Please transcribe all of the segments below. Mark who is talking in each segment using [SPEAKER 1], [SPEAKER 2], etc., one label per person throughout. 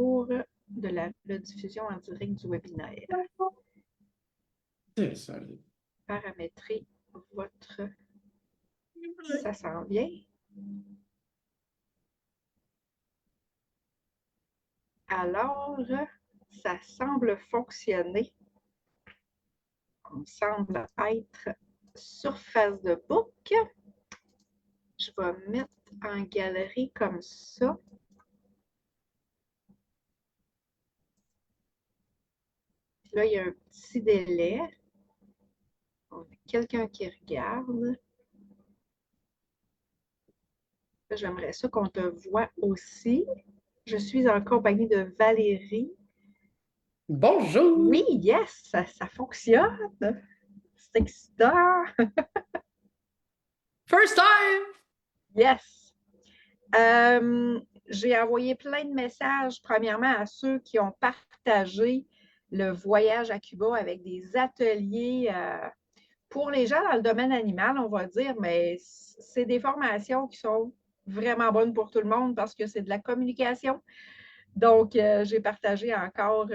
[SPEAKER 1] pour de la diffusion en direct du webinaire.
[SPEAKER 2] Salut.
[SPEAKER 1] Paramétrer votre... Ça s'en vient. Alors, ça semble fonctionner. On semble être sur Facebook. Je vais mettre en galerie comme ça. Là, il y a un petit délai. On a quelqu'un qui regarde. J'aimerais ça qu'on te voit aussi. Je suis en compagnie de Valérie.
[SPEAKER 2] Bonjour!
[SPEAKER 1] Oui, yes, ça fonctionne. C'est excitant.
[SPEAKER 2] First time!
[SPEAKER 1] Yes. J'ai envoyé plein de messages, premièrement à ceux qui ont partagé le voyage à Cuba avec des ateliers pour les gens dans le domaine animal, on va dire, mais c'est des formations qui sont vraiment bonnes pour tout le monde parce que c'est de la communication. Donc, j'ai partagé encore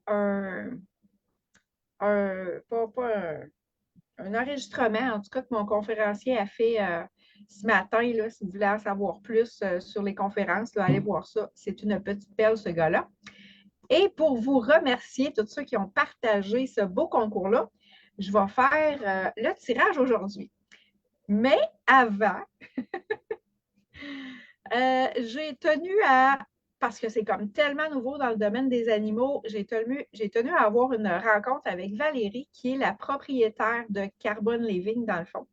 [SPEAKER 1] un enregistrement, en tout cas, que mon conférencier a fait ce matin. Là, si vous voulez en savoir plus sur les conférences, là, allez voir ça. C'est une petite perle, ce gars-là. Et pour vous remercier, tous ceux qui ont partagé ce beau concours-là, je vais faire le tirage aujourd'hui. Mais avant, j'ai tenu à, parce que c'est comme tellement nouveau dans le domaine des animaux, j'ai tenu à avoir une rencontre avec Valérie, qui est la propriétaire de Carbon Living, dans le fond.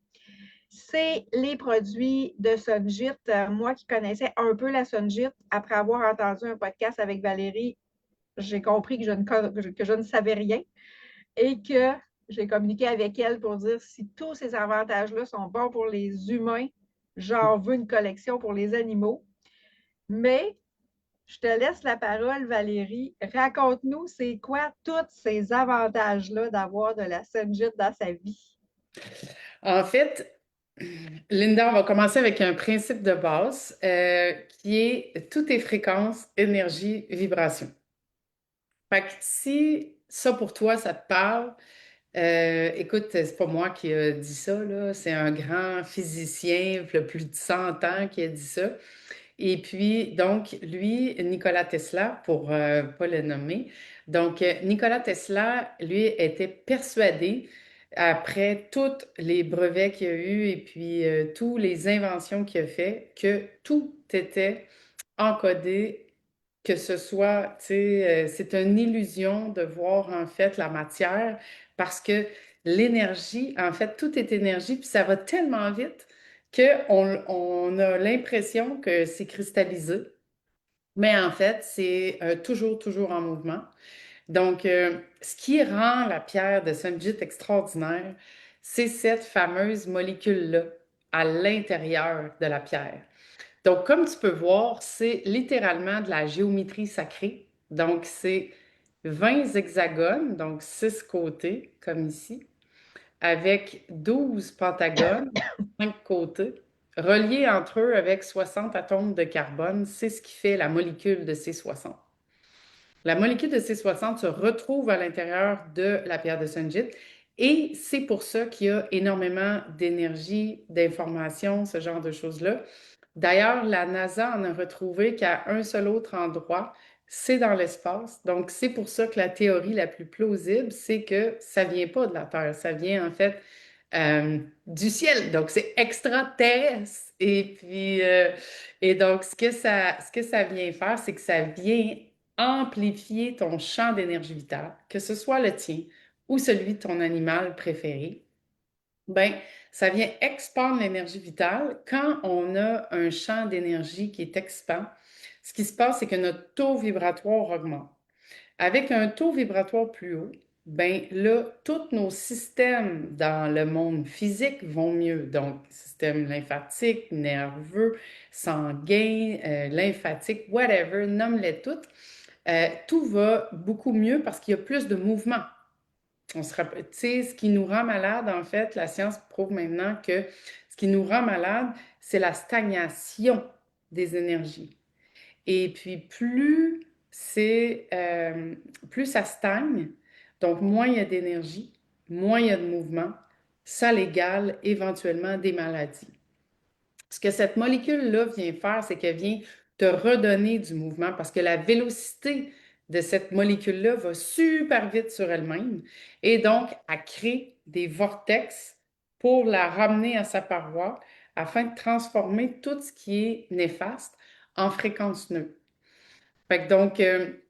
[SPEAKER 1] C'est les produits de Sunjit. Moi qui connaissais un peu la Sunjit, après avoir entendu un podcast avec Valérie, j'ai compris que je ne savais rien et que j'ai communiqué avec elle pour dire si tous ces avantages-là sont bons pour les humains, j'en veux une collection pour les animaux. Mais je te laisse la parole, Valérie. Raconte-nous, c'est quoi tous ces avantages-là d'avoir de la Sunjit dans sa vie?
[SPEAKER 2] En fait, Linda, on va commencer avec un principe de base qui est toutes tes fréquences, énergie, vibration. Fait que si ça pour toi, ça te parle, écoute, c'est pas moi qui ai dit ça, là, c'est un grand physicien, il y a plus de 100 ans qui a dit ça. Et puis, donc, lui, Nikola Tesla, pour pas le nommer, donc Nikola Tesla, lui, était persuadé, après tous les brevets qu'il a eus et puis toutes les inventions qu'il a fait, que tout était encodé, que ce soit, tu sais, c'est une illusion de voir en fait la matière parce que l'énergie, en fait, tout est énergie, puis ça va tellement vite qu'on a l'impression que c'est cristallisé, mais en fait, c'est toujours, toujours en mouvement. Donc, ce qui rend la pierre de Sunjit extraordinaire, c'est cette fameuse molécule-là à l'intérieur de la pierre. Donc, comme tu peux voir, c'est littéralement de la géométrie sacrée. Donc, c'est 20 hexagones, donc 6 côtés, comme ici, avec 12 pentagones, 5 côtés, reliés entre eux avec 60 atomes de carbone. C'est ce qui fait la molécule de C60. La molécule de C60 se retrouve à l'intérieur de la pierre de Sunjit et c'est pour ça qu'il y a énormément d'énergie, d'informations, ce genre de choses-là. D'ailleurs, la NASA en a retrouvé qu'à un seul autre endroit, c'est dans l'espace. Donc, c'est pour ça que la théorie la plus plausible, c'est que ça vient pas de la Terre, ça vient en fait du ciel. Donc, c'est extraterrestre. Et donc, ce que ça vient faire, c'est que ça vient amplifier ton champ d'énergie vitale, que ce soit le tien ou celui de ton animal préféré. Ben, ça vient expandre l'énergie vitale. Quand on a un champ d'énergie qui est expand, ce qui se passe, c'est que notre taux vibratoire augmente. Avec un taux vibratoire plus haut, ben là, tous nos systèmes dans le monde physique vont mieux. Donc, système lymphatique, nerveux, sanguin, lymphatique, whatever, nomme-les toutes. Tout va beaucoup mieux parce qu'il y a plus de mouvement. On se rappelle, tu sais, ce qui nous rend malade, en fait, la science prouve maintenant que ce qui nous rend malade, c'est la stagnation des énergies. Et puis, plus c'est plus ça stagne, donc moins il y a d'énergie, moins il y a de mouvement, ça l'égale éventuellement des maladies. Ce que cette molécule-là vient faire, c'est qu'elle vient te redonner du mouvement parce que la vélocité de cette molécule-là va super vite sur elle-même et donc elle crée des vortex pour la ramener à sa paroi afin de transformer tout ce qui est néfaste en fréquence neutre. Fait que donc,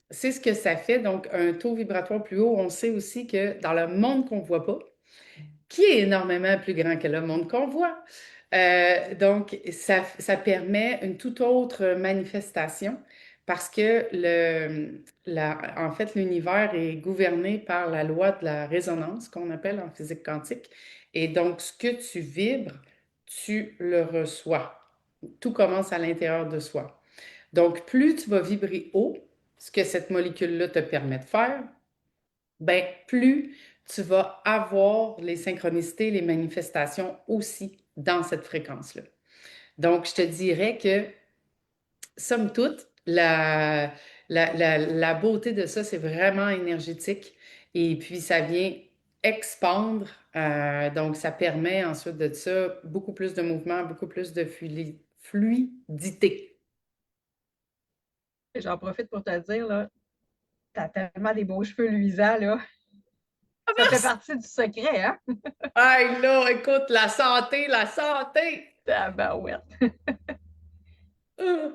[SPEAKER 2] c'est ce que ça fait. Donc, un taux vibratoire plus haut, on sait aussi que dans le monde qu'on ne voit pas, qui est énormément plus grand que le monde qu'on voit. Donc, ça permet une toute autre manifestation parce que en fait, l'univers est gouverné par la loi de la résonance qu'on appelle en physique quantique. Et donc, ce que tu vibres, tu le reçois. Tout commence à l'intérieur de soi. Donc, plus tu vas vibrer haut, ce que cette molécule-là te permet de faire, ben, plus tu vas avoir les synchronicités, les manifestations aussi dans cette fréquence-là. Donc, je te dirais que, somme toute, la beauté de ça, c'est vraiment énergétique et puis ça vient expandre. Donc, ça permet ensuite de ça beaucoup plus de mouvement, beaucoup plus de fluidité.
[SPEAKER 1] J'en profite pour te dire, là, t'as tellement des beaux cheveux luisants, là. Ça fait partie du secret, hein?
[SPEAKER 2] Aïe là, écoute, la santé, la santé!
[SPEAKER 1] Ah ben ouais.
[SPEAKER 2] Ah!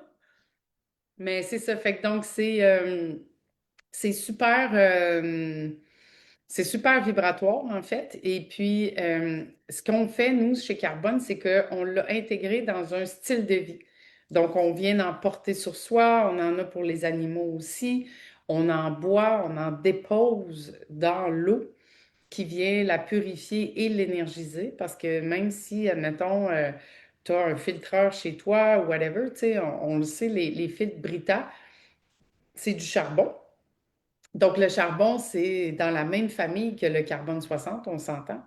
[SPEAKER 2] Mais c'est ça, fait que donc c'est super, c'est super vibratoire en fait. Et puis, ce qu'on fait, nous, chez Carbone, c'est qu'on l'a intégré dans un style de vie. Donc, on vient d'en porter sur soi, on en a pour les animaux aussi, on en boit, on en dépose dans l'eau qui vient la purifier et l'énergiser parce que même si, admettons, tu as un filtreur chez toi ou whatever, tu sais, on le sait, les filtres Brita, c'est du charbon. Donc, le charbon, c'est dans la même famille que le carbone 60, on s'entend.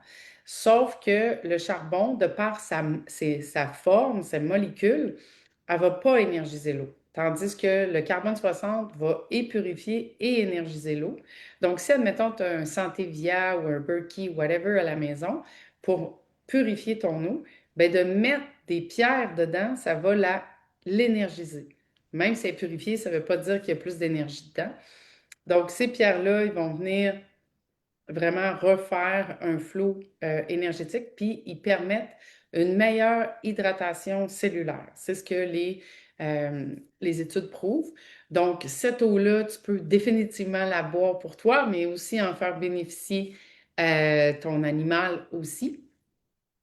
[SPEAKER 2] Sauf que le charbon, de par sa forme, ses molécules, elle ne va pas énergiser l'eau. Tandis que le carbone 60 va et purifier et énergiser l'eau. Donc, si, admettons, tu as un Santé Via ou un Berkey, whatever, à la maison, pour purifier ton eau, bien, de mettre des pierres dedans, ça va l'énergiser. Même si elle est purifiée, ça ne veut pas dire qu'il y a plus d'énergie dedans. Donc, ces pierres-là, ils vont venir vraiment refaire un flot énergétique, puis ils permettent une meilleure hydratation cellulaire. C'est ce que les études prouvent. Donc, cette eau-là, tu peux définitivement la boire pour toi, mais aussi en faire bénéficier ton animal aussi.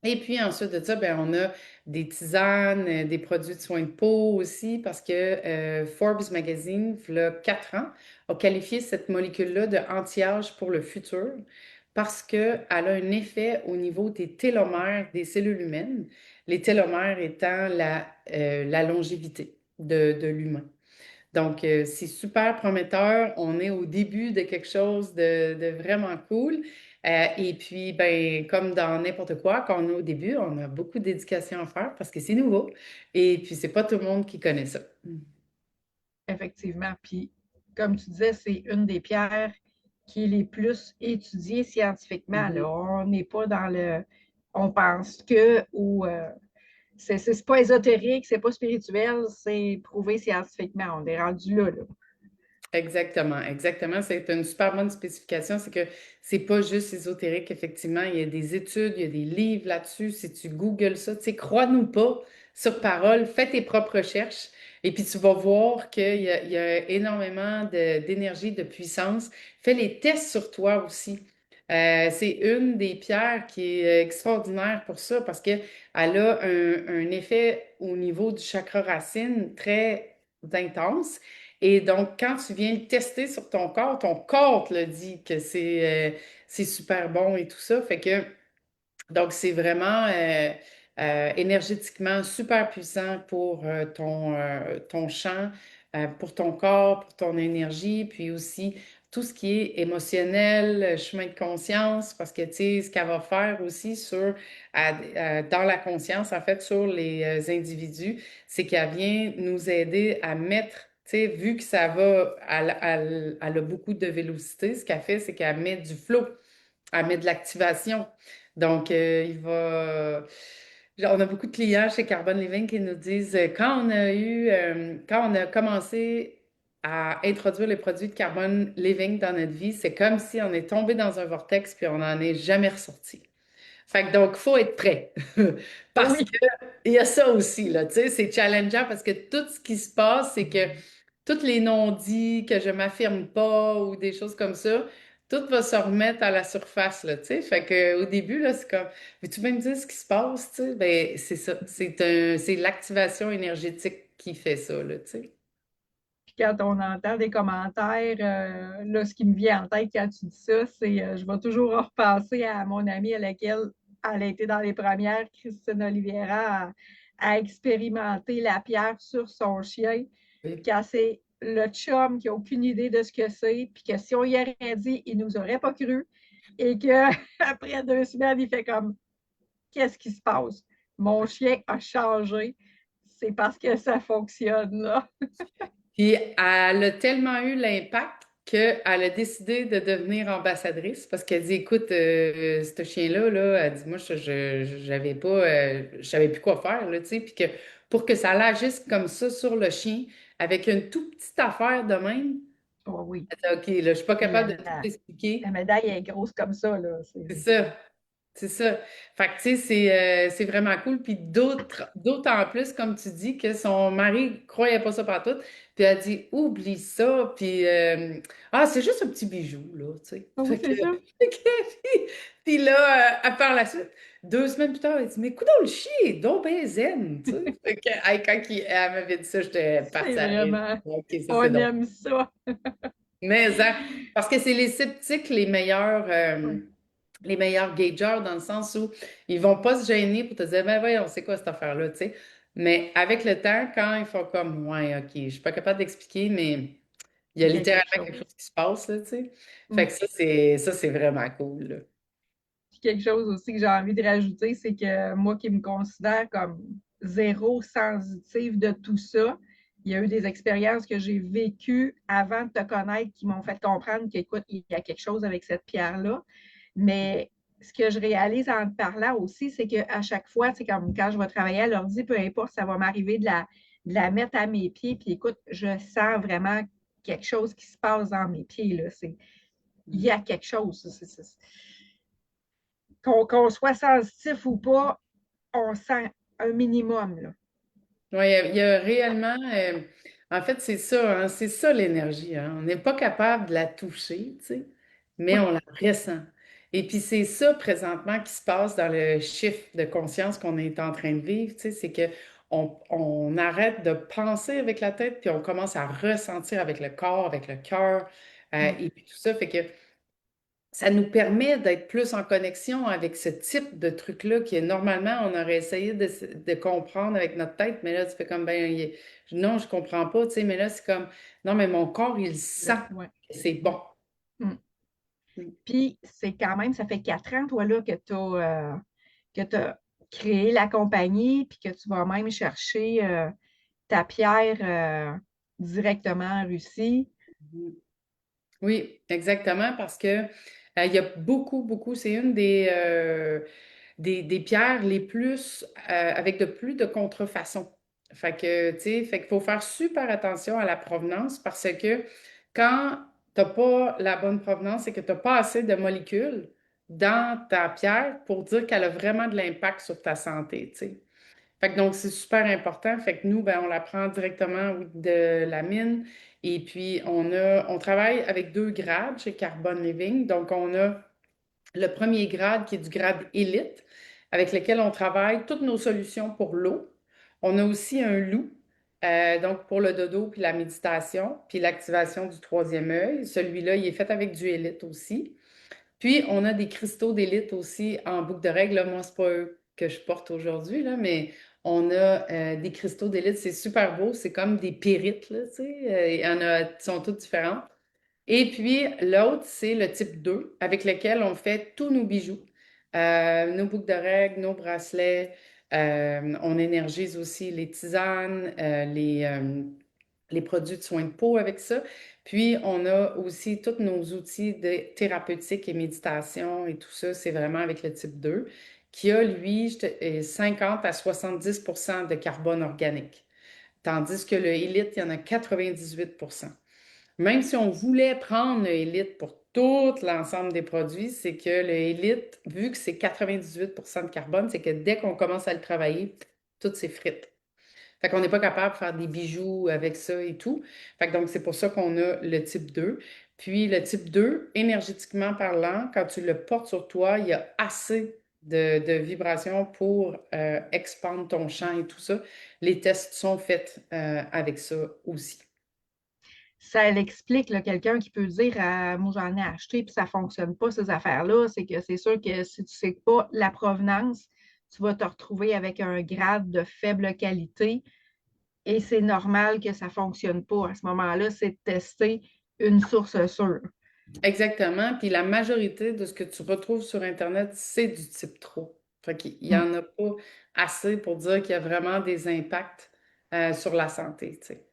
[SPEAKER 2] Et puis ensuite de ça, ben, on a des tisanes, des produits de soins de peau aussi, parce que Forbes Magazine, il y a 4 ans, a qualifié cette molécule-là de anti-âge pour le futur, parce qu'elle a un effet au niveau des télomères des cellules humaines, les télomères étant la longévité de l'humain. Donc, c'est super prometteur. On est au début de quelque chose de vraiment cool. Et puis, ben, comme dans n'importe quoi, quand on est au début, on a beaucoup d'éducation à faire parce que c'est nouveau. Et puis, c'est pas tout le monde qui connaît ça.
[SPEAKER 1] Effectivement. Puis, comme tu disais, c'est une des pierres qui est les plus étudiées scientifiquement. Là.
[SPEAKER 2] Mhm.
[SPEAKER 1] On n'est pas dans le on pense que ou c'est pas ésotérique, c'est pas spirituel, c'est prouvé scientifiquement. On est rendu là. Là.
[SPEAKER 2] Exactement, exactement. C'est une super bonne spécification. C'est que c'est pas juste ésotérique, effectivement. Il y a des études, il y a des livres là-dessus. Si tu googles ça, tu sais, crois-nous pas sur parole, fais tes propres recherches et puis tu vas voir qu'il y a énormément d'énergie, de puissance. Fais les tests sur toi aussi. C'est une des pierres qui est extraordinaire pour ça parce qu'elle a un effet au niveau du chakra racine très intense. Et donc, quand tu viens le tester sur ton corps te le dit que c'est super bon et tout ça. Fait que, donc, c'est vraiment énergétiquement super puissant pour ton champ, pour ton corps, pour ton énergie, puis aussi tout ce qui est émotionnel, chemin de conscience, parce que, tu sais, ce qu'elle va faire aussi dans la conscience, en fait, sur les individus, c'est qu'elle vient nous aider à mettre, tu sais, vu que ça va, elle a beaucoup de vélocité, ce qu'elle fait, c'est qu'elle met du flow, elle met de l'activation. Donc, on a beaucoup de clients chez Carbon Living qui nous disent, quand on a commencé à introduire les produits de Carbon Living dans notre vie, c'est comme si on est tombé dans un vortex puis on n'en est jamais ressorti. Fait que donc, il faut être prêt. Parce
[SPEAKER 1] Oui,
[SPEAKER 2] qu'il y a ça aussi, là, tu sais, c'est challengeant parce que tout ce qui se passe, c'est que tous les non-dits, que je m'affirme pas ou des choses comme ça, tout va se remettre à la surface, là, tu sais. Fait que au début, là, c'est comme, veux-tu même dire ce qui se passe, tu sais? Ben, c'est ça. C'est l'activation énergétique qui fait ça, là, tu sais.
[SPEAKER 1] puis quand on entend des commentaires, là, ce qui me vient en tête quand tu dis ça, c'est je vais toujours repenser à mon amie à laquelle elle a été dans les premières, Christine Oliveira, à expérimenter la pierre sur son chien. Puis
[SPEAKER 2] Oui.
[SPEAKER 1] quand c'est le chum qui n'a aucune idée de ce que c'est, puis que si on y aurait dit, il ne nous aurait pas cru. Et qu'après 2 semaines, il fait comme qu'est-ce qui se passe? Mon chien a changé. C'est parce que ça fonctionne, là.
[SPEAKER 2] Puis elle a tellement eu l'impact qu'elle a décidé de devenir ambassadrice parce qu'elle dit, écoute, ce chien-là, là, elle dit, moi, j'avais pas, je savais plus quoi faire, là, tu sais, puis que pour que ça agisse comme ça sur le chien, avec une toute petite affaire de même,
[SPEAKER 1] Oh oui.
[SPEAKER 2] elle dit, OK, là, je suis pas
[SPEAKER 1] Puis
[SPEAKER 2] capable de tout
[SPEAKER 1] la
[SPEAKER 2] expliquer.
[SPEAKER 1] médaille est grosse comme ça, là.
[SPEAKER 2] C'est ça. C'est ça. Fait que, tu sais, c'est vraiment cool. Puis d'autant plus, comme tu dis, que son mari croyait pas ça partout. Puis elle a dit, oublie ça. Puis, c'est juste un petit bijou, là, tu sais.
[SPEAKER 1] Oui,
[SPEAKER 2] Fait que,
[SPEAKER 1] c'est ça.
[SPEAKER 2] puis là, par la suite, 2 semaines plus tard, elle dit, mais écoute, le chien est donc ben zen, tu sais. Fait que, hey, elle m'avait dit ça, j'étais
[SPEAKER 1] C'est
[SPEAKER 2] partie à rire.
[SPEAKER 1] vraiment.
[SPEAKER 2] OK, ça, c'est
[SPEAKER 1] On
[SPEAKER 2] drôle.
[SPEAKER 1] aime ça.
[SPEAKER 2] Mais, hein, parce que c'est les sceptiques
[SPEAKER 1] Oui.
[SPEAKER 2] les meilleurs gageurs dans le sens où ils vont pas se gêner pour te dire, ben voyons, c'est quoi cette affaire-là, tu sais. Mais avec le temps, quand ils font comme, ouais, OK, je suis pas capable d'expliquer, mais il y a
[SPEAKER 1] Il y a quelque
[SPEAKER 2] littéralement quelque
[SPEAKER 1] chose.
[SPEAKER 2] chose qui se passe, là, tu sais. Fait
[SPEAKER 1] Mm.
[SPEAKER 2] que ça, c'est vraiment cool, là.
[SPEAKER 1] Puis quelque chose aussi que j'ai envie de rajouter, c'est que moi qui me considère comme zéro sensitive de tout ça, il y a eu des expériences que j'ai vécues avant de te connaître qui m'ont fait comprendre qu'écoute, il y a quelque chose avec cette pierre-là. Mais ce que je réalise en te parlant aussi, c'est qu'à chaque fois, c'est comme quand je vais travailler à l'ordi, peu importe, ça va m'arriver de la mettre à mes pieds. Puis écoute, je sens vraiment quelque chose qui se passe dans mes pieds. Là. Il y a quelque chose. Qu'on soit sensitif ou pas, on sent un minimum. Là.
[SPEAKER 2] Oui, il y a réellement, en fait, c'est ça, hein, c'est ça l'énergie, hein. On n'est pas capable de la toucher, tu sais, mais
[SPEAKER 1] Oui,
[SPEAKER 2] on la ressent. Et puis c'est ça présentement qui se passe dans le shift de conscience qu'on est en train de vivre, tu sais, c'est que on arrête de penser avec la tête, puis on commence à ressentir avec le corps, avec le cœur,
[SPEAKER 1] mm,
[SPEAKER 2] et puis tout ça fait que ça nous permet d'être plus en connexion avec ce type de truc-là que normalement on aurait essayé de comprendre avec notre tête, mais là tu fais comme ben non, je comprends pas, tu sais, mais là c'est comme non, mais mon corps il sent
[SPEAKER 1] ouais,
[SPEAKER 2] que c'est
[SPEAKER 1] ouais.
[SPEAKER 2] bon.
[SPEAKER 1] Mm.
[SPEAKER 2] Mm.
[SPEAKER 1] Puis c'est quand même, ça fait 4 ans, toi, là, que tu as créé la compagnie, puis que tu vas même chercher ta pierre directement en Russie.
[SPEAKER 2] Oui, exactement, parce que il y a beaucoup, beaucoup, c'est une des pierres les plus, avec de plus de contrefaçon. Fait que, tu sais, fait qu'il faut faire super attention à la provenance parce que quand tu n'as pas la bonne provenance et que tu n'as pas assez de molécules dans ta pierre pour dire qu'elle a vraiment de l'impact sur ta santé, tu sais. Fait que donc, c'est super important. Fait que nous, ben, on la prend directement oui, de la mine. Et puis, on travaille avec 2 grades chez Carbon Living. Donc, on a le premier grade qui est du grade élite, avec lequel on travaille toutes nos solutions pour l'eau. On a aussi un loup, donc pour le dodo puis la méditation, puis l'activation du troisième œil. Celui-là, il est fait avec du élite aussi. Puis, on a des cristaux d'élite aussi en boucle de règle. Là, moi, c'est pas eux que je porte aujourd'hui, là, mais on a des cristaux d'élite. C'est super beau. C'est comme des pérites, là, tu sais. Il y en a, ils sont toutes différentes. Et puis, l'autre, c'est le type 2 avec lequel on fait tous nos bijoux, nos boucles de règle, nos bracelets. On énergise aussi les tisanes, les produits de soins de peau avec ça. Puis, on a aussi tous nos outils de thérapeutique et méditation et tout ça, c'est vraiment avec le type 2, qui a, lui, 50 à 70 de carbone organique. Tandis que le Elite, il y en a 98. Même si on voulait prendre le Elite pour tout l'ensemble des produits, c'est que le Elite, vu que c'est 98 de carbone, c'est que dès qu'on commence à le travailler, toutes c'est frites. Fait qu'on n'est pas capable de faire des bijoux avec ça et tout. Fait que donc, c'est pour ça qu'on a le type 2. Puis, le type 2, énergétiquement parlant, quand tu le portes sur toi, il y a assez de vibrations pour expandre ton champ et tout ça. Les tests sont faits avec ça aussi.
[SPEAKER 1] Ça l'explique, là, quelqu'un qui peut dire moi j'en ai acheté puis ça ne fonctionne pas, ces affaires-là, c'est que c'est sûr que si tu ne sais pas la provenance, tu vas te retrouver avec un grade de faible qualité et c'est normal que ça ne fonctionne pas. À ce moment-là, c'est de tester une source sûre.
[SPEAKER 2] Exactement. Puis la majorité de ce que tu retrouves sur Internet, c'est du type trop. Fait qu'il n'y
[SPEAKER 1] Mm.
[SPEAKER 2] en a pas assez pour dire qu'il y a vraiment des impacts sur la santé, tu sais,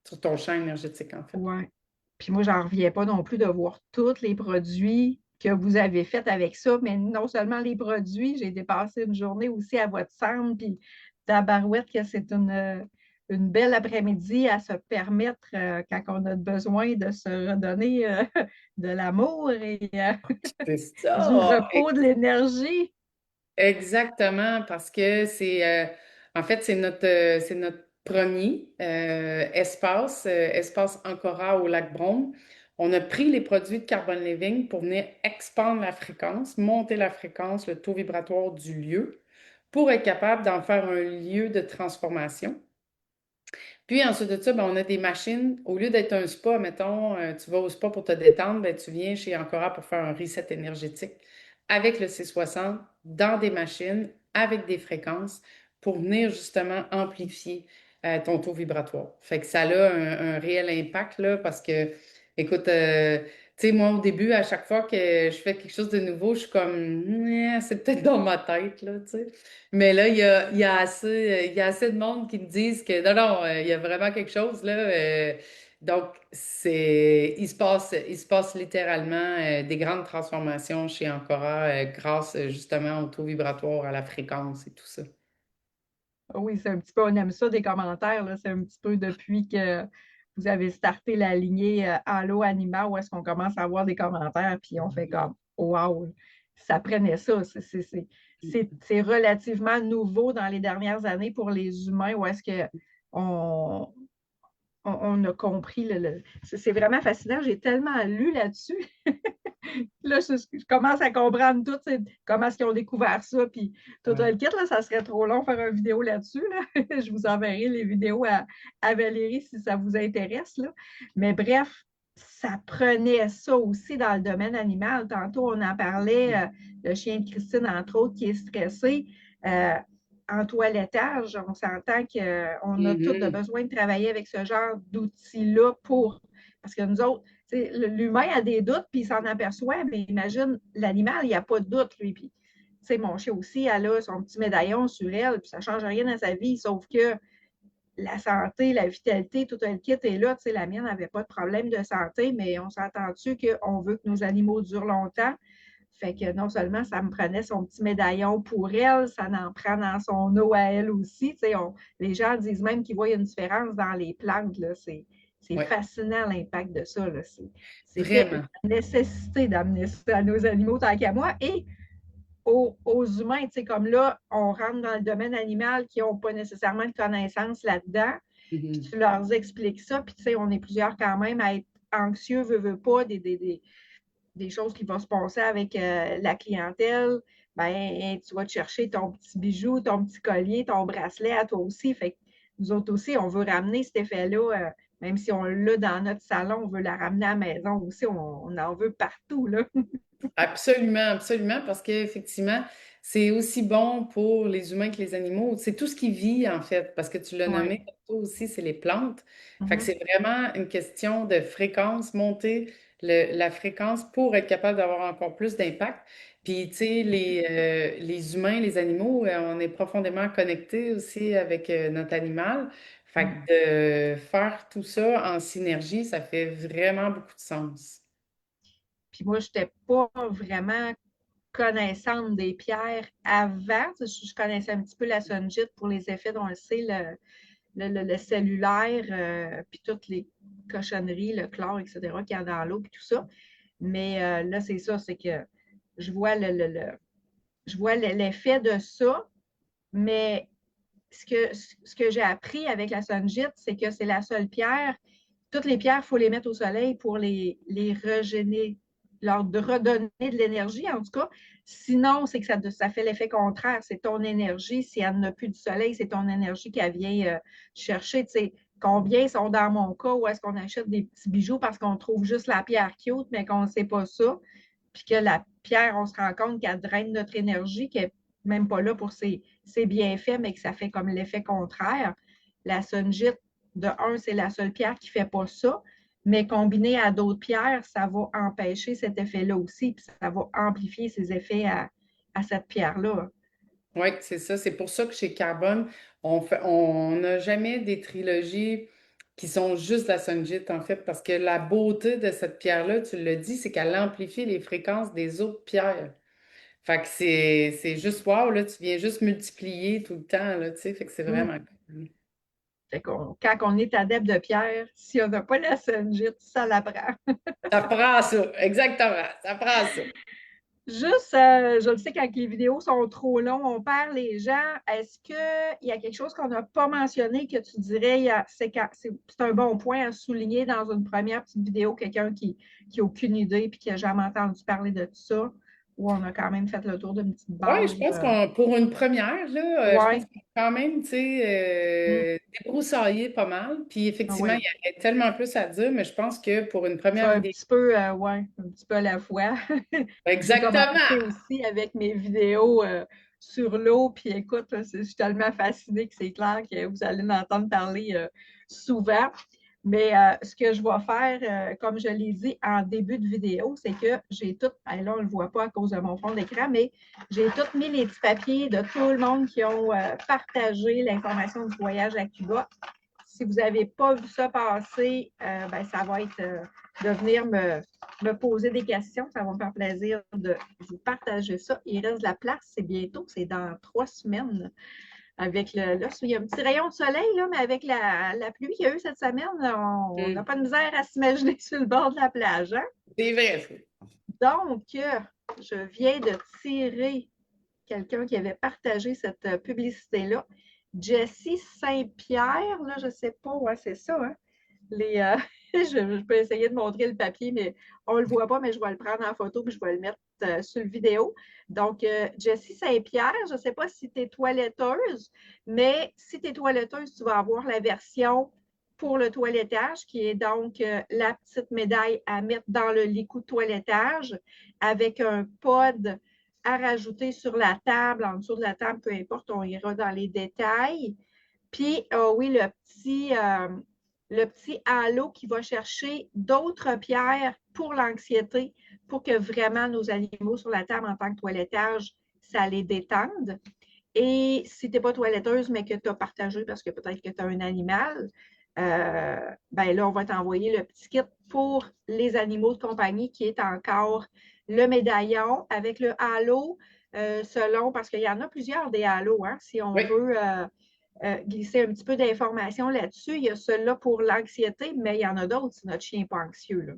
[SPEAKER 2] sur ton champ énergétique, en fait.
[SPEAKER 1] Ouais. Puis moi, j'en reviens pas non plus de voir tous les produits que vous avez faits avec ça, mais non seulement les produits, j'ai dépassé une journée aussi à votre centre, puis tabarouette que c'est une belle après-midi à se permettre, quand on a besoin de se redonner de l'amour et
[SPEAKER 2] C'est
[SPEAKER 1] du
[SPEAKER 2] ça!
[SPEAKER 1] repos, de l'énergie.
[SPEAKER 2] Exactement, parce que en fait, c'est notre premier espace Ancora au lac Brome. On a pris les produits de Carbon Living pour venir expandre la fréquence, monter la fréquence, le taux vibratoire du lieu, pour être capable d'en faire un lieu de transformation. Puis ensuite de ça, ben, on a des machines. Au lieu d'être un spa, mettons, tu vas au spa pour te détendre, ben, tu viens chez Ancora pour faire un reset énergétique avec le C60 dans des machines, avec des fréquences, pour venir justement amplifier ton taux vibratoire. Fait que ça a un réel impact, là, parce que, écoute, tu sais, moi, au début, à chaque fois que je fais quelque chose de nouveau, je suis comme, c'est peut-être dans ma tête, là, tu sais. Mais là, il y a assez de monde qui me disent que non, non, il y a vraiment quelque chose là. Donc, il se passe littéralement des grandes transformations chez Ancora grâce justement au taux vibratoire, à la fréquence et tout ça.
[SPEAKER 1] Oui, c'est un petit peu, on aime ça des commentaires, là. C'est un petit peu depuis que vous avez starté la lignée Allo Anima où est-ce qu'on commence à avoir des commentaires, puis on fait comme Wow, ça prenait ça. C'est relativement nouveau dans les dernières années pour les humains où est-ce que on, on a compris c'est vraiment fascinant. J'ai tellement lu là-dessus. Là, je commence à comprendre tout, comment est-ce qu'ils ont découvert ça, puis tout
[SPEAKER 2] Ouais.
[SPEAKER 1] le kit, là, ça serait trop long de faire une vidéo là-dessus. Là. Je vous enverrai les vidéos à Valérie si ça vous intéresse. Là. Mais bref, ça prenait ça aussi dans le domaine animal. Tantôt, on en parlait, le chien de Christine, entre autres, qui est stressé. Euh, En toilettage, on s'entend qu'on a tous
[SPEAKER 2] Mhm.
[SPEAKER 1] besoin de travailler avec ce genre d'outils-là pour. Parce que nous autres, l'humain a des doutes, puis il s'en aperçoit, mais imagine, l'animal, il n'y a pas de doute, lui. Puis, mon chien aussi, elle a son petit médaillon sur elle, puis ça ne change rien dans sa vie, sauf que la santé, la vitalité, tout le kit est là. La mienne n'avait pas de problème de santé, mais on s'entend-tu qu'on veut que nos animaux durent longtemps? Fait que non seulement ça me prenait son petit médaillon pour elle, ça en prend dans son eau à elle aussi. Les gens disent même qu'ils voient une différence dans les plantes. C'est
[SPEAKER 2] Ouais,
[SPEAKER 1] fascinant l'impact de ça. C'était
[SPEAKER 2] vraiment.
[SPEAKER 1] une nécessité d'amener ça à nos animaux tant qu'à moi et aux humains. Comme là, on rentre dans le domaine animal qui n'ont pas nécessairement de connaissances là-dedans. Puis
[SPEAKER 2] Mhm.
[SPEAKER 1] tu leur expliques ça. Puis on est plusieurs quand même à être anxieux, veut pas, des choses qui vont se passer avec la clientèle, ben, tu vas te chercher ton petit bijou, ton petit collier, ton bracelet à toi aussi. Fait que nous autres aussi, on veut ramener cet effet-là, même si on l'a dans notre salon, on veut la ramener à la maison aussi, on en veut partout. Là.
[SPEAKER 2] Absolument, absolument, parce qu'effectivement, c'est aussi bon pour les humains que les animaux. C'est tout ce qui vit, en fait, parce que tu l'as
[SPEAKER 1] Ouais.
[SPEAKER 2] nommé tantôt aussi, c'est les plantes. Fait que
[SPEAKER 1] Mhm.
[SPEAKER 2] c'est vraiment une question de fréquence, monter la fréquence pour être capable d'avoir encore plus d'impact. Puis, tu sais, les humains, les animaux, on est profondément connectés aussi avec notre animal. Fait que de faire tout ça en synergie, ça fait vraiment beaucoup de sens.
[SPEAKER 1] Puis moi, je n'étais pas vraiment connaissante des pierres avant. Je connaissais un petit peu la sunjite pour les effets dont on le sait, le cellulaire, puis toutes les cochonneries, le chlore, etc., qu'il y a dans l'eau, puis tout ça. Mais là, c'est ça, c'est que je vois je vois l'effet de ça, mais ce que j'ai appris avec la sunjite, c'est que c'est la seule pierre. Toutes les pierres, il faut les mettre au soleil pour les régénérer, leur de redonner de l'énergie, en tout cas. Sinon, c'est que ça fait l'effet contraire. C'est ton énergie. Si elle n'a plus du soleil, c'est ton énergie qui vient chercher. Tu sais, combien sont dans mon cas où est-ce qu'on achète des petits bijoux parce qu'on trouve juste la pierre cute, mais qu'on ne sait pas ça. Puis que la pierre, on se rend compte qu'elle draine notre énergie, qu'elle n'est même pas là pour ses bienfaits, mais que ça fait comme l'effet contraire. La sunjite, de un, c'est la seule pierre qui ne fait pas ça, mais combiné à d'autres pierres, ça va empêcher cet effet-là aussi, puis ça va amplifier ses effets à cette pierre-là.
[SPEAKER 2] Oui, c'est ça. C'est pour ça que chez Carbone, on n'a jamais des trilogies qui sont juste la Sunjit, en fait, parce que la beauté de cette pierre-là, tu le dis, c'est qu'elle amplifie les fréquences des autres pierres. Fait que c'est juste wow, là, tu viens juste multiplier tout le temps, là, tu sais, fait que c'est
[SPEAKER 1] Mm.
[SPEAKER 2] vraiment cool.
[SPEAKER 1] Fait quand on est adepte de pierre, si on n'a pas la sunjite, ça la prend.
[SPEAKER 2] Ça prend ça, exactement, ça prend ça.
[SPEAKER 1] Juste, je le sais, quand les vidéos sont trop longues, on perd les gens. Est-ce qu'il y a quelque chose qu'on n'a pas mentionné que tu dirais, c'est un bon point à souligner dans une première petite vidéo, quelqu'un qui n'a aucune idée et qui n'a jamais entendu parler de tout ça, où on a quand même fait le tour d'une petite
[SPEAKER 2] Oui, je
[SPEAKER 1] base?
[SPEAKER 2] pense qu'on pour une première, là, je pense
[SPEAKER 1] Ouais.
[SPEAKER 2] qu'on a quand même, tu
[SPEAKER 1] Mm.
[SPEAKER 2] sais, débroussaillé pas mal. Puis
[SPEAKER 1] Ah
[SPEAKER 2] effectivement, il
[SPEAKER 1] oui.
[SPEAKER 2] y avait tellement plus à dire, mais je pense que pour une
[SPEAKER 1] C'est
[SPEAKER 2] première
[SPEAKER 1] un
[SPEAKER 2] vidéo.
[SPEAKER 1] petit peu, ouais, un petit peu à la fois. J'ai
[SPEAKER 2] Exactement!
[SPEAKER 1] commencé aussi avec mes vidéos sur l'eau, puis écoute, là, je suis tellement fascinée que c'est clair que vous allez m'entendre parler souvent. Mais ce que je vais faire, comme je l'ai dit en début de vidéo, c'est que j'ai tout, ben là on ne le voit pas à cause de mon fond d'écran, mais j'ai tout mis les petits papiers de tout le monde qui ont partagé l'information du voyage à Cuba. Si vous n'avez pas vu ça passer, ben, ça va être de venir me poser des questions. Ça va me faire plaisir de vous partager ça. Il reste de la place, c'est bientôt, c'est dans 3 semaines. Avec là, il y a un petit rayon de soleil, là, mais avec la pluie qu'il y a eu cette semaine, on n'a
[SPEAKER 2] Hmm.
[SPEAKER 1] pas de misère à s'imaginer sur le bord de la plage. Hein?
[SPEAKER 2] C'est vrai, ça.
[SPEAKER 1] Donc, je viens de tirer quelqu'un qui avait partagé cette publicité-là. Jessie Saint-Pierre, là, je ne sais pas, ouais, c'est ça, hein? Les, je peux essayer de montrer le papier, mais on ne le voit pas, mais je vais le prendre en photo et je vais le mettre sur le vidéo. Donc, Jessie Saint-Pierre, je ne sais pas si tu es toiletteuse, mais si tu es toiletteuse, tu vas avoir la version pour le toilettage, qui est donc la petite médaille à mettre dans le licou de toilettage avec un pod à rajouter sur la table, en dessous de la table, peu importe, on ira dans les détails. Puis, oui, le petit halo qui va chercher d'autres pierres pour l'anxiété, pour que vraiment nos animaux sur la table en tant que toilettage, ça les détende. Et si tu n'es pas toiletteuse, mais que tu as partagé parce que peut-être que tu as un animal, ben là, on va t'envoyer le petit kit pour les animaux de compagnie qui est encore le médaillon avec le halo, selon, parce qu'il y en a plusieurs des halos, hein, si on
[SPEAKER 2] Oui,
[SPEAKER 1] veut glisser un petit peu d'informations là-dessus. Il y a celui-là pour l'anxiété, mais il y en a d'autres si notre chien n'est pas anxieux. Là.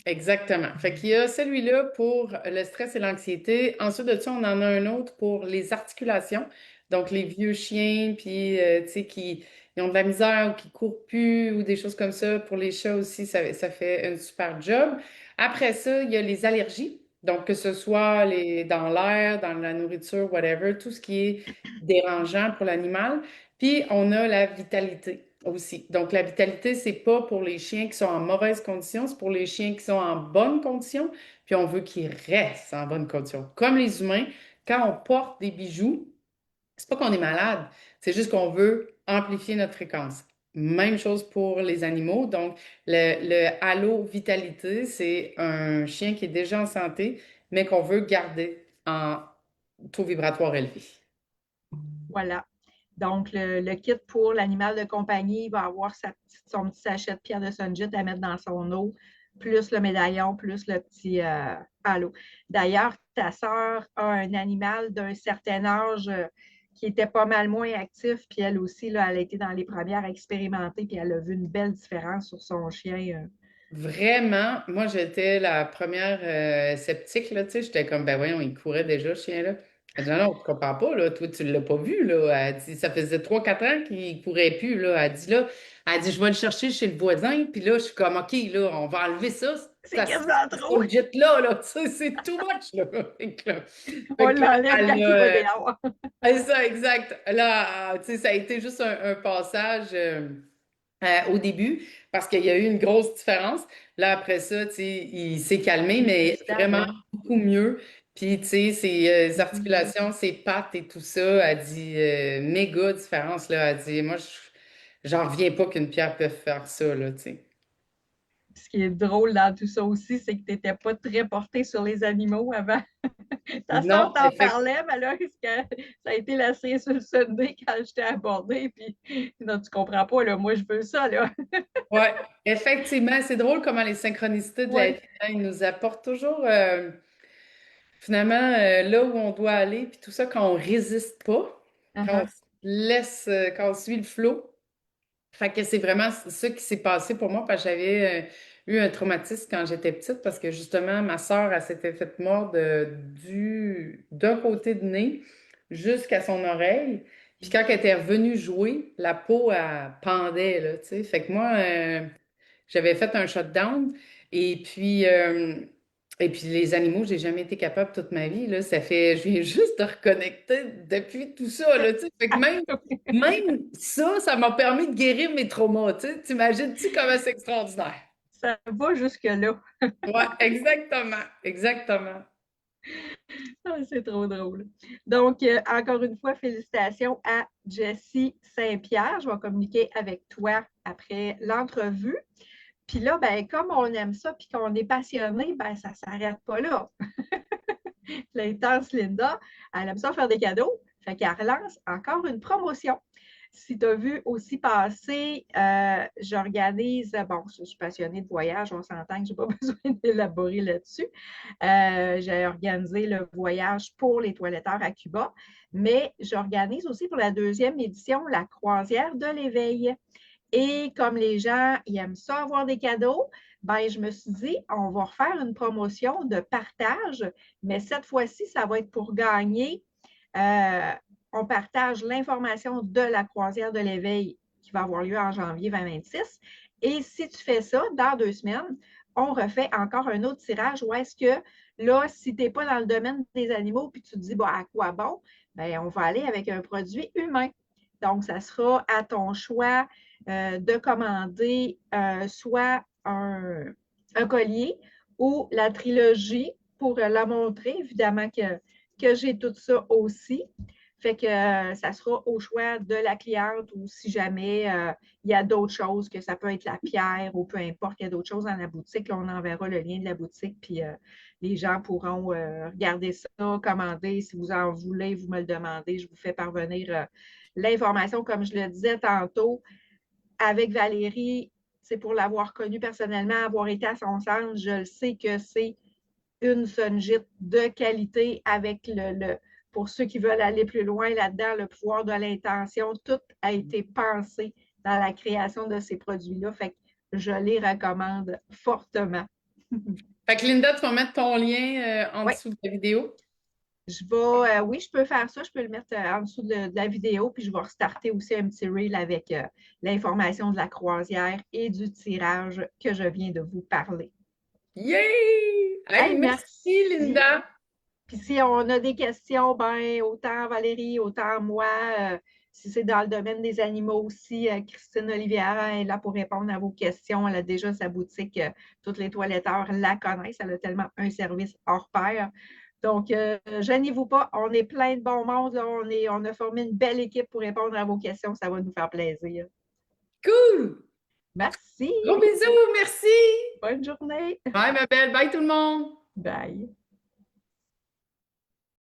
[SPEAKER 2] exactement. Fait qu'il y a celui-là pour le stress et l'anxiété. Ensuite de ça, on en a un autre pour les articulations. Donc, les vieux chiens, puis, tu sais, qui ils ont de la misère ou qui courent plus ou des choses comme ça. Pour les chats aussi, ça fait un super job. Après ça, il y a les allergies. Donc, que ce soit dans l'air, dans la nourriture, whatever, tout ce qui est dérangeant pour l'animal. Puis, on a la vitalité aussi. Donc, la vitalité, c'est pas pour les chiens qui sont en mauvaise condition, c'est pour les chiens qui sont en bonne condition, puis on veut qu'ils restent en bonne condition. Comme les humains, quand on porte des bijoux, c'est pas qu'on est malade, c'est juste qu'on veut amplifier notre fréquence. Même chose pour les animaux. Donc, le halo vitalité, c'est un chien qui est déjà en santé, mais qu'on veut garder en taux vibratoire élevé.
[SPEAKER 1] Voilà. Donc, le kit pour l'animal de compagnie va avoir son petit sachet de pierre de Sunjit à mettre dans son eau, plus le médaillon, plus le petit halo. D'ailleurs, ta sœur a un animal d'un certain âge qui était pas mal moins actif, puis elle aussi, là, elle a été dans les premières à expérimenter, puis elle a vu une belle différence sur son chien.
[SPEAKER 2] Vraiment, moi j'étais la première sceptique, là, tu sais, j'étais comme, ben voyons, il courait déjà, ce chien-là. Elle dit, non, non, tu comprends pas, là, toi, tu l'as pas vu, là. Elle dit, ça faisait 3 4 ans qu'il courait plus, là. Elle dit, je vais le chercher chez le voisin, puis là, je suis comme, OK, là, on va enlever ça,
[SPEAKER 1] C'est quasiment trop!
[SPEAKER 2] ce jet-là, là, tu sais, c'est too much, là.
[SPEAKER 1] On
[SPEAKER 2] Fait que là,
[SPEAKER 1] l'enlève quand
[SPEAKER 2] elle
[SPEAKER 1] il va
[SPEAKER 2] a,
[SPEAKER 1] dehors.
[SPEAKER 2] c'est ça, exact. Là, tu sais, ça a été juste un passage. Au début, parce qu'il y a eu une grosse différence. Là, après ça, tu sais, il s'est calmé,
[SPEAKER 1] Il est plus
[SPEAKER 2] mais
[SPEAKER 1] stable,
[SPEAKER 2] vraiment
[SPEAKER 1] oui.
[SPEAKER 2] beaucoup mieux. Puis, tu sais, ses
[SPEAKER 1] Mhm.
[SPEAKER 2] articulations, ses pattes et tout ça, elle dit méga différence, là. Elle dit, moi, j'en reviens pas qu'une pierre peut faire ça, là, tu sais.
[SPEAKER 1] Ce qui est drôle dans tout ça aussi, c'est que tu n'étais pas très porté sur les animaux avant. Ta soeur
[SPEAKER 2] Non,
[SPEAKER 1] t'en parlait, mais là, ça a été la cerise sur le Sunday quand je t'ai abordé. Puis, non, tu comprends pas, là, moi, je veux ça, là.
[SPEAKER 2] ouais, effectivement, c'est drôle comment les synchronicités de la vie,
[SPEAKER 1] Oui.
[SPEAKER 2] hein, ils nous apportent toujours, finalement, là où on doit aller, puis tout ça, quand on résiste pas, quand on
[SPEAKER 1] Uh-huh.
[SPEAKER 2] se laisse, quand on suit le flot. Fait que c'est vraiment ça qui s'est passé pour moi parce que j'avais eu un traumatisme quand j'étais petite parce que justement, ma sœur, elle s'était faite mordre d'un côté de nez jusqu'à son oreille. Puis quand elle était revenue jouer, la peau, elle pendait, là, tu sais. Fait que moi, j'avais fait un shutdown et puis les animaux, j'ai jamais été capable toute ma vie, là. Je viens juste de reconnecter depuis tout ça, là, tu sais. Fait que même ça, ça m'a permis de guérir mes traumas, tu sais. T'imagines-tu comment c'est extraordinaire?
[SPEAKER 1] Ça va jusque-là.
[SPEAKER 2] Ouais, exactement, exactement.
[SPEAKER 1] Ah, c'est trop drôle. Donc, encore une fois, félicitations à Jessie Saint-Pierre. Je vais communiquer avec toi après l'entrevue. Puis là, ben, comme on aime ça puis qu'on est passionné, ben, ça ne s'arrête pas là. L'intense Linda, elle aime ça faire des cadeaux. Fait qu'elle relance encore une promotion. Si tu as vu aussi passer, j'organise, bon, je suis passionnée de voyage, on s'entend que je n'ai pas besoin d'élaborer là-dessus. J'ai organisé le voyage pour les toiletteurs à Cuba, mais j'organise aussi pour la deuxième édition la croisière de l'éveil. Et comme les gens ils aiment ça avoir des cadeaux, ben, je me suis dit, on va refaire une promotion de partage, mais cette fois-ci, ça va être pour gagner. Euh, on partage l'information de la croisière de l'éveil qui va avoir lieu en janvier 2026. Et si tu fais ça, dans 2 semaines, on refait encore un autre tirage où est-ce que là, si tu n'es pas dans le domaine des animaux puis tu te dis, bon, à quoi bon? Bien, on va aller avec un produit humain. Donc, ça sera à ton choix de commander soit un collier ou la trilogie pour la montrer. Évidemment que j'ai tout ça aussi. Fait que ça sera au choix de la cliente ou si jamais il y a d'autres choses, que ça peut être la pierre ou peu importe, il y a d'autres choses dans la boutique. Là, on enverra le lien de la boutique, puis les gens pourront regarder ça, commander. Si vous en voulez, vous me le demandez. Je vous fais parvenir l'information, comme je le disais tantôt, avec Valérie, c'est pour l'avoir connue personnellement, avoir été à son centre, je le sais que c'est une Sunjit de qualité avec pour ceux qui veulent aller plus loin là-dedans, le pouvoir de l'intention, tout a été pensé dans la création de ces produits-là. Fait que je les recommande fortement.
[SPEAKER 2] Fait que Linda, tu vas mettre ton lien en
[SPEAKER 1] Oui,
[SPEAKER 2] dessous de la vidéo.
[SPEAKER 1] oui, je peux faire ça. Je peux le mettre en dessous de la vidéo, puis je vais restarter aussi un petit reel avec l'information de la croisière et du tirage que je viens de vous parler.
[SPEAKER 2] Yay! Hey,
[SPEAKER 1] Hey,
[SPEAKER 2] merci,
[SPEAKER 1] merci.
[SPEAKER 2] Linda!
[SPEAKER 1] Puis si on a des questions, ben autant Valérie, autant moi, si c'est dans le domaine des animaux aussi, Christine Olivière est là pour répondre à vos questions. Elle a déjà sa boutique, toutes les toiletteurs la connaissent. Elle a tellement un service hors pair. Donc, gênez-vous pas, on est plein de bon monde. Là. On a formé une belle équipe pour répondre à vos questions. Ça va nous faire plaisir.
[SPEAKER 2] Cool!
[SPEAKER 1] Merci.
[SPEAKER 2] Gros bisous, merci!
[SPEAKER 1] Bonne journée.
[SPEAKER 2] Bye, ma belle. Bye, tout le monde!
[SPEAKER 1] Bye.